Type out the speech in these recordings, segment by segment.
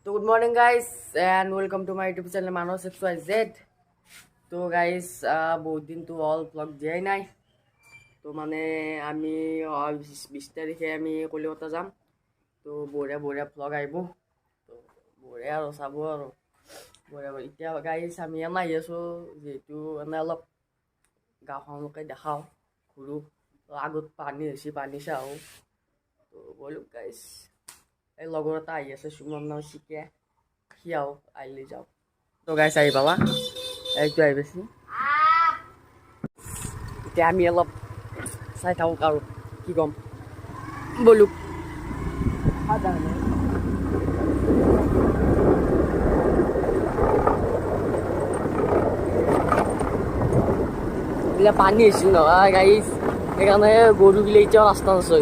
তো good morning guys and welcome to my YouTube channel Manas XYZ। তো guys বহুত দিন তো অল ব্লগ দিয়াই নাই। তো মানে আমি 20 তাৰিখে আমি কলিকতা যাম। তো বঢ়িয়া বঢ়িয়া ব্লগ আহিব। তো বঢ়িয়া আৰু চাব আৰু বঢ়িয়া এতিয়া গাইস আমি এনে আহি আছোঁ যিহেতু এনে অলপ গাঁওখনকে দেখাওঁ ঘূৰোঁ। তো আগত পানী হৈছে পানী চাওঁ। তো ব'লো গাইস এই লগৰ এটা আহি আছে সুমন নাম শিকে সিয়াও আহিলে যাওঁ। তো গাইছ আহি পাবা এইটো আহি পাইছি। এতিয়া আমি অলপ চাই থাকোঁ আৰু কি ক'ম ব'লো। এতিয়া পানী হৈছিল নহয় গাইছ, সেইকাৰণে গৰুবিলাক এতিয়াও ৰাস্তাত আছে।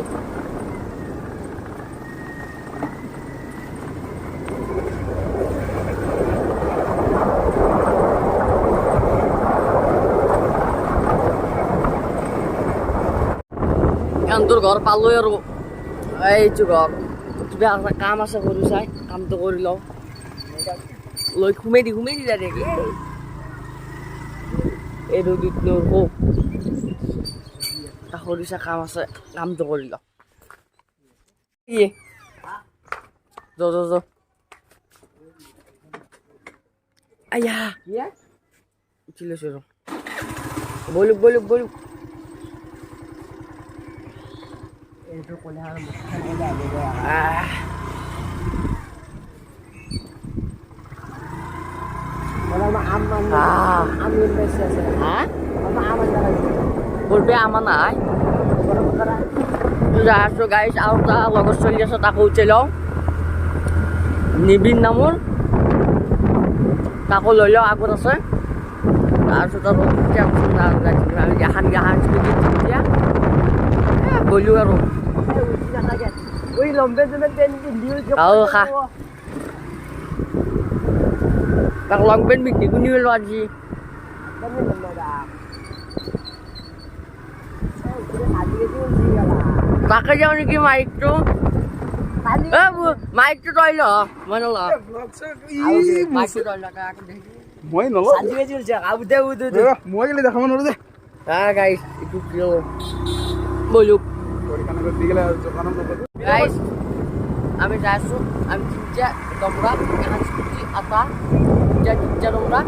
তোৰ ঘৰ পালোঁ আৰু এইটো ঘৰ কিবা কাম আছে কৰোঁ চাই কামটো কৰি লওঁ লৈ সোমাই দি যায় দেখি এই ৰ'দত নৰখো সৰু চাই কাম আছে কামটো কৰি লওঁ। কি য আয়া উঠি লৈছোঁ ৰ বলুক বলুক বলুক। এইটো ক'লে আৰু মুখখন আহিব বলবে আমাৰ নাই আছো গাইছ আৰু এটা লগত চলি আছে তাকো উঠাই লওঁ নিবিন নামৰ তাকো লৈ লওঁ আগত আছে। তাৰপিছত আৰু এখন এতিয়া গ'লোঁ আৰু খা তাক লং পেণ্ট পিন্ধি কোনি গ'লো আজি তাকে যাওঁ নেকি মাইকটো মাইকটো তই ল মই নল মই গেলে দেখাব নোৱাৰো দে গাইছ এইটো বলুক গাইছ আমি যাই আছোঁ আমি তিনটা তোমরা এখান স্কুটি আটা তিনটা তোমরা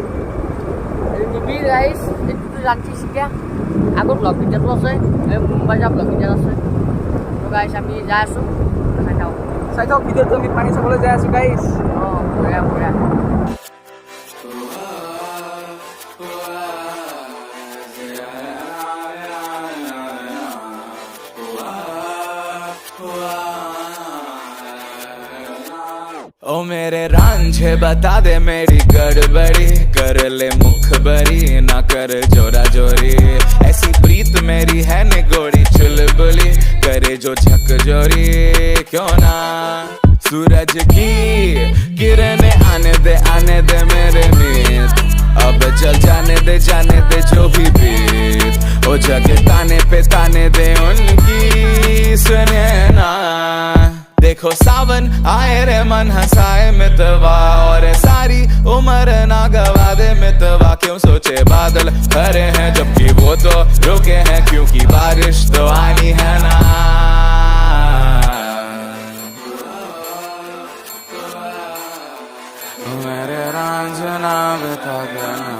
নিবি গাইছ এইটো জানছি শিকা আগত ব্লগ ভিডিঅ'টো আছে মুম্বাই যা ব্লগ ভিডিঅ' আছে। তো গাইছ আমি যাই আছোঁ চাই থাকক ভিডিঅ'টো আমি পানী চাবলৈ যাই আছোঁ গাইছ। অঁ বঢ়িয়া বঢ়িয়া। ओ मेरे रांझे बता दे मेरी गड़बड़ी कर ले मुखबरी ना कर जोरा जोरी ऐसी प्रीत मेरी है निगोड़ी चुलबुली करे जो झकझोरी क्यों ना सूरज की किरणें आने दे मेरे मीत अब चल जाने दे जो भी बीत ओ जग ताने पे ताने दे उनकी सुने ना। देखो सावन आए रे मन हंसाए मितवा और सारी उम्र ना गवा दे मितवा क्यों सोचे बादल खरे हैं जबकि वो तो रुके हैं क्योंकि बारिश तो आनी है ना। मेरे रांझना बता देना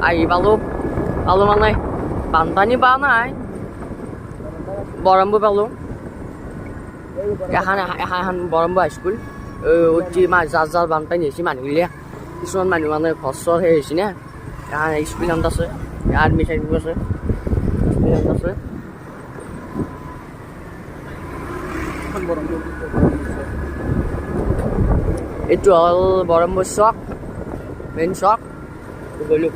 আহি পালোঁ মানে বানপানী পোৱা নাই বৰম্বু পালোঁ এখন বৰম্বু হাইস্কুল উঠি যাৰ বানপানী হৈছে মানুহগিলা কিছুমান মানুহ মানে ঘৰ চৰ সেই হৈছে নে এখন স্কুল এখন আছে আৰ্মি চাৰ্মি আছে স্কুল এখন আছে। এইটো হ'ল বৰম্বু চক মেইন চক গ'লোঁ।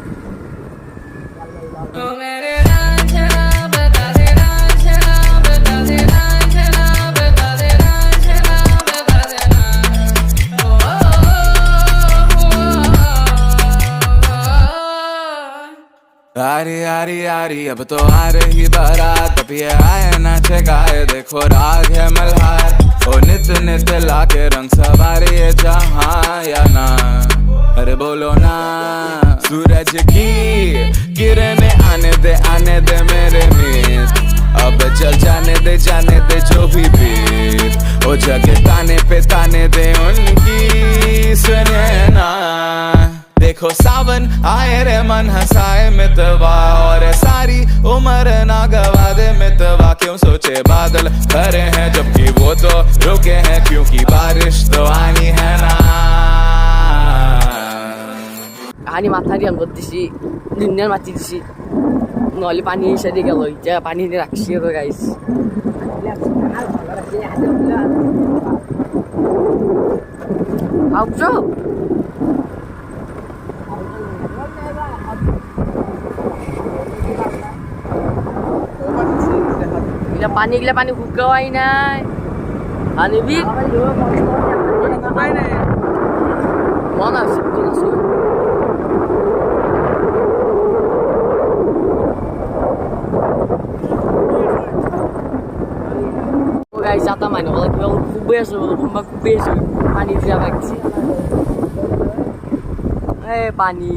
यारी यारी यारी अब तो आ रही बारात अब ये आए नाचे गाए देखो राग है मल्हार ओ नित नित लाके रंग सवारी ये जहां या ना अरे बोलो ना सूरज की किरणें आने दे मेरे मीत अब चल जाने दे जो भी बीत ओ जगे ताने पे ताने दे उनकी सुने ना देखो सावन आए रे मन हंसाए मितवा और सारी उम्र ना गवा दे मितवा क्यों सोचे बादल भरे हैं जबकि वो तो रुके हैं क्योंकि बारिश तो आनी है ना आणि माथारी अंगत दिसी दुनियार माती दिसी নহ'লে পানী চাইডে গেল এতিয়া পানী ৰাখছি আৰু গাইছ আউছো গিলা পানী শুকাৱাই নাই আনিবি মন আছে guys आता माने होला किंवा खूप बेस पाणी दिया लागছে ए पाणी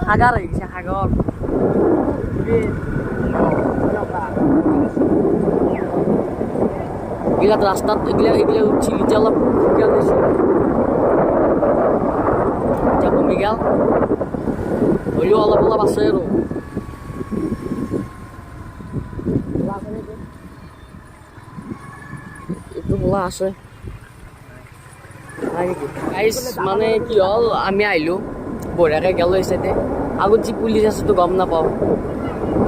हागार आहे हागार इला रास्तात इगले उठिली चला गेल दिस जाबो मिगाल ओयो alla passeiro বলা আছে গাইস মানে কি হল আমি আইলো বঢ়িয়াকে গেল এই সাইডে আগত যি পুলিচ আছে তো গম নাপাও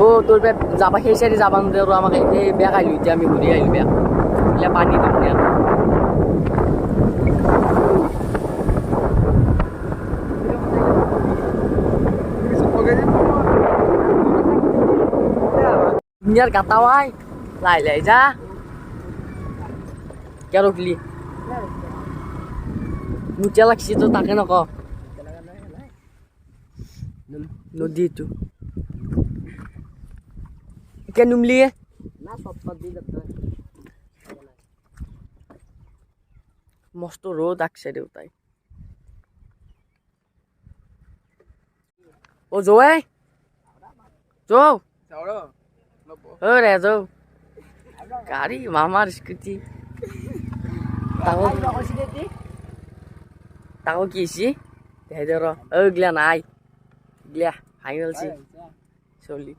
ও তোর যাবা সেই সাইডে যাবা না আৰু আমাকে এই বেয়া আইলো এতিয়া আমি ঘূৰি আইলো বেয়া এলা পানী দিম Nyar kata wai lai যা क्या रोकली मुझे लगसी तो ताके नको नदी तू क्या नुमली है ना सब दी लगता है मस्त रोड आक्षे देवता है ओ जो है जो अरे जो गाड़ी मामा रिस्कती tahu kisi deh dero gila nai gila final sih soli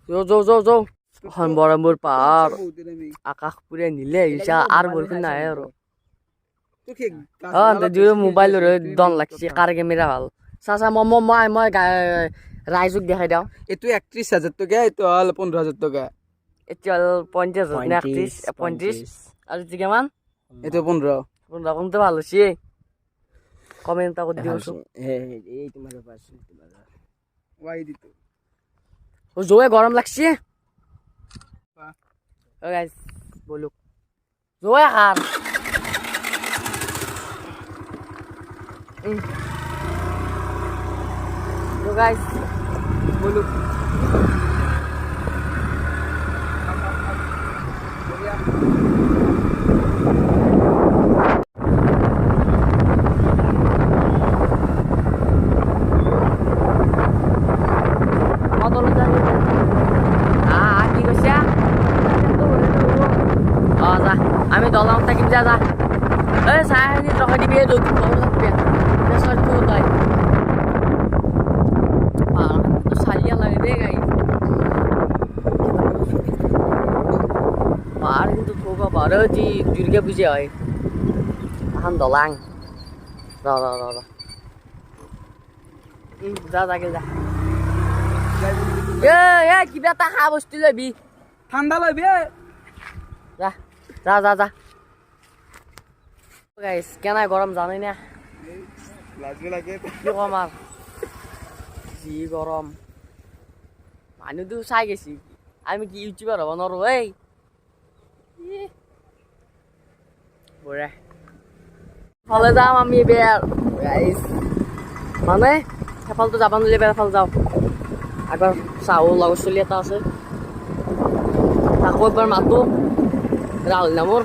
jo han borambur par akak pure nile isa ar borkun na ero han to mobile ro don lakse kar camera bhal sasa momo moi raizuk dekhai dau etu 31000 টাকা etu hal 15000 টাকা itu 50 na 35 আর itu keman etu 15 তো ভালো sih comment করে দিও এই তোমার পাশে তোমার ওয়াই দিত ও জোয়ে গরম লাগছে ও গাইস বলুক জোয়ে খার ও গাইস বলুক আমি দলাম থাকিম যা যা এই চাই টকা দিবি দুধ লাগবে প্রেসার তো তাই সালিয়া লাগে দে গাই পাহাড় কিন্তু থোকা পাহাড় যে দুর্গা পূজা হয় এখন দলাং র যা যাকে যা এ কিবা এটা খা বস্তু লবি ঠান্ডা লবি যা গাইস কেন গরম জানি না লাগবে লাগে কি কম আর কি গরম মানুষ তো চাই গেছি আমি কি ইউটিউবার হব নৰো এই বঢ়িয়া হলে যাম আমি এবাৰ গাইস মানে সেইফালটো যাব নোৱাৰিলে বেলেগফালে যাওঁ আগৰ চাহু লগৰ চলি এটা আছে তাকো এবাৰ মাতো ৰাহুল নামৰ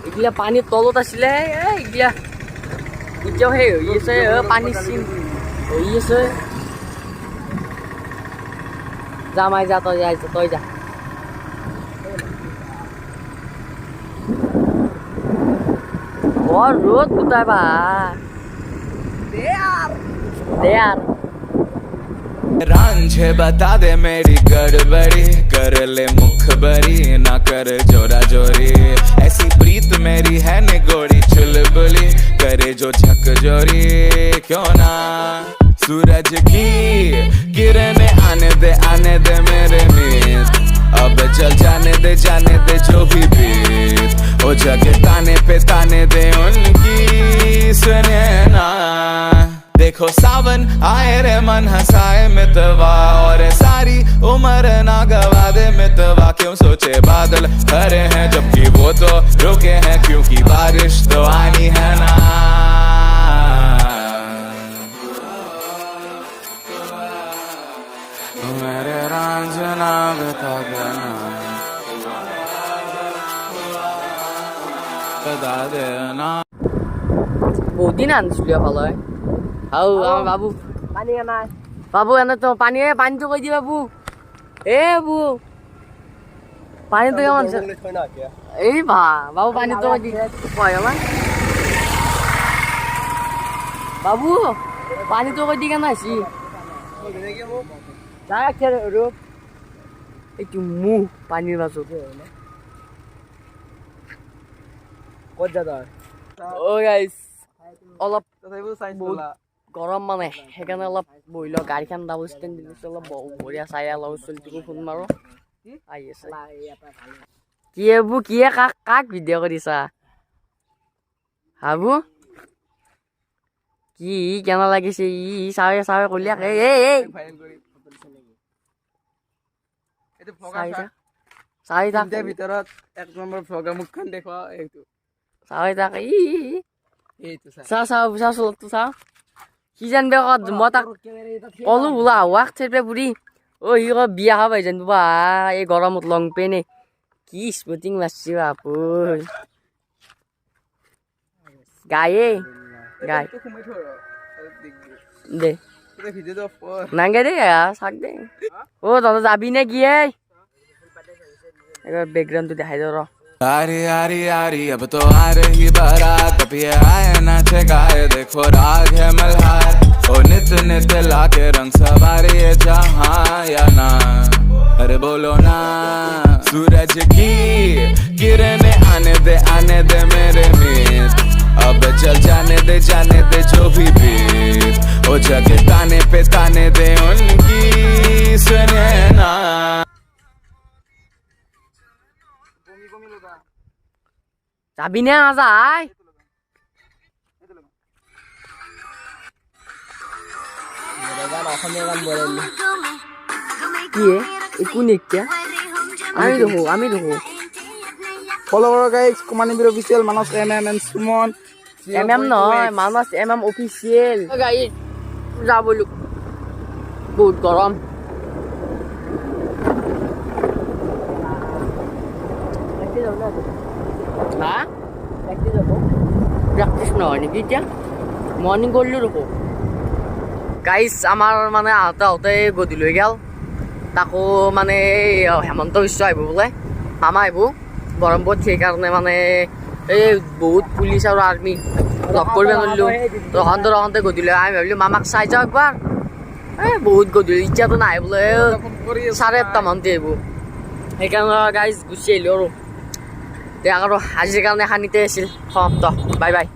এইগিলা পানীৰ তলত আছিলে এইগিলা এতিয়াও সেই হৈ আছে পানী চিন হৈ আছে যা মাই যা তই যা বৰ ৰ'দ গোটাই বা দে यार रांझे बता दे मेरी गड़बड़ी कर ले मुखबरी ना कर जोरा जोरी ऐसी प्रीत मेरी है निगोड़ी चुलबुली करे जो झक जोरी क्यों ना सूरज की किरणें आने दे मेरे मीत अब चल जाने दे जो भी बीत ओ जगह ताने दे उनकी सुने ना देखो सावन आए रे मन हंसाए मितवा और सारी उम्र ना गवा दे मितवा क्यों सोचे बादल खरे हैं जबकि वो तो रुके हैं क्योंकि बारिश तो आनी है ना मेरे रांझना बता देना বহুত দিন আনিছিলো ভালো আও আমার বাবু পানী নাই বাবু এনে তো পানিটো কৈ দি বাবু বাবু পানী তো কেমন এই বাবু পানী তো কৈ দি কয় আমার বাবু পানী তো কৈ দি কেন আছি এইটো মুখ পানীৰ মাজত ক'ত যা তই গাইছ অলপ তথাপিও চাইছ বহুত গৰম মানে সেইকাৰণে অলপ বহি লওঁ গাড়ীখন ডাবল ষ্টেণ্ড দি দিছোঁ অলপ বঢ়িয়া চাই লগৰ চলিটোকো ফোন মাৰোঁ আহি আছে কি এবু কিয়ে কাক ভিডিঅ' কৰিছা হাবু কি কেনে লাগিছে চাৱে কলিয়াক চাই থাক ভিতৰত 1 নম্বৰ ভ্লগাৰ মুখখন দেখুৱা এইটো চাই থাক এইটো চাওঁ সি জানবে মই তাক কলো বোলা হোৱাক চেপে বুঢ়ী সি বিয়া খাব জানিব বা এই গৰমত লং পেনে কি স্পৰ্টিং মাৰছি বাপুৰ গাই দে নাগে দে চাক দে তহঁতে যাবি নে কি এবাৰ বেকগ্ৰাউণ্ডটো দেখাই দে ৰ यारी अब तो आ रही बारात अब ये आए ना ठेकाए देखो राग है मल्हार ओ नित लाके रंग सवारी है जहाँ या ना अरे बोलो ना सूरज की किरणें आने दे मेरे मीत अब चल जाने दे जो भी बीत ओ जगह ताने दे उनकी सुने ना যাবি নে নাযায় কি একো নেকিয়া আমি দেখো ফলো কৰক গাইজ কুমানী বীৰ অফিচিয়েল মানস MM সুমন নহয় মানস অফিচিয়েল গাড়ী যাব বহুত গৰম প্ৰেক্টিছ নহয় নেকি এতিয়া মৰ্ণিং কৰিলোঁ ৰ'ব গাইজ আমাৰ মানে আহোঁতে গধূলি হৈ গ'ল তাকো মানে হেমন্ত বিশ্ব আহিব বোলে মামা আহিব ব্ৰহ্মপুৰত সেইকাৰণে মানে এই বহুত পুলিচ আৰু আৰ্মি লগ কৰিব নোৱাৰিলোঁ ৰখোঁতে গধূলি আমি ভাবিলোঁ মামাক চাই যাওঁ একবাৰ বহুত গধূলি এতিয়াতো নাহে বোলে 8:30 মানতে আহিব সেইকাৰণে গাইজ গুচি আহিলোঁ আৰু আৰু আজিৰ কাৰণে খানিতে আছিল সমাপ্ত বাই বাই